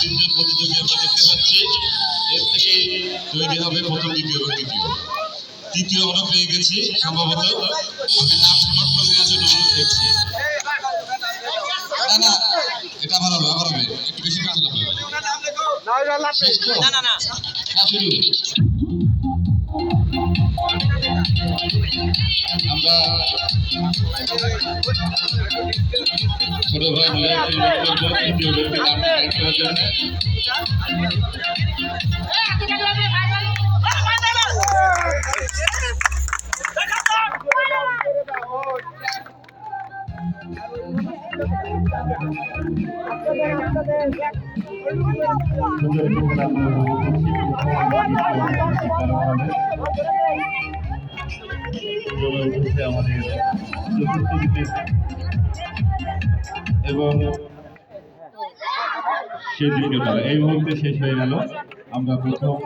তিনজন প্রতিযোগী আমরা দেখতে পাচ্ছি। এর থেকে তৈরি হবে প্রথম, দ্বিতীয় এবং তৃতীয় আমরা পেয়ে গেছি। সম্ভবত আমি নাম নোট করে নেওয়ার জন্য অনুরোধ করছি। না এটা ভালো হবে, আবার হবে, একটু বেশি কথা হবে। আমরা ছোট ভাই তৃতীয় ব্যক্তি নাম করার জন্য আমাদের এবং সেই দ্বিতীয়টা এই মুহূর্তে শেষ হয়ে গেল। আমরা প্রথম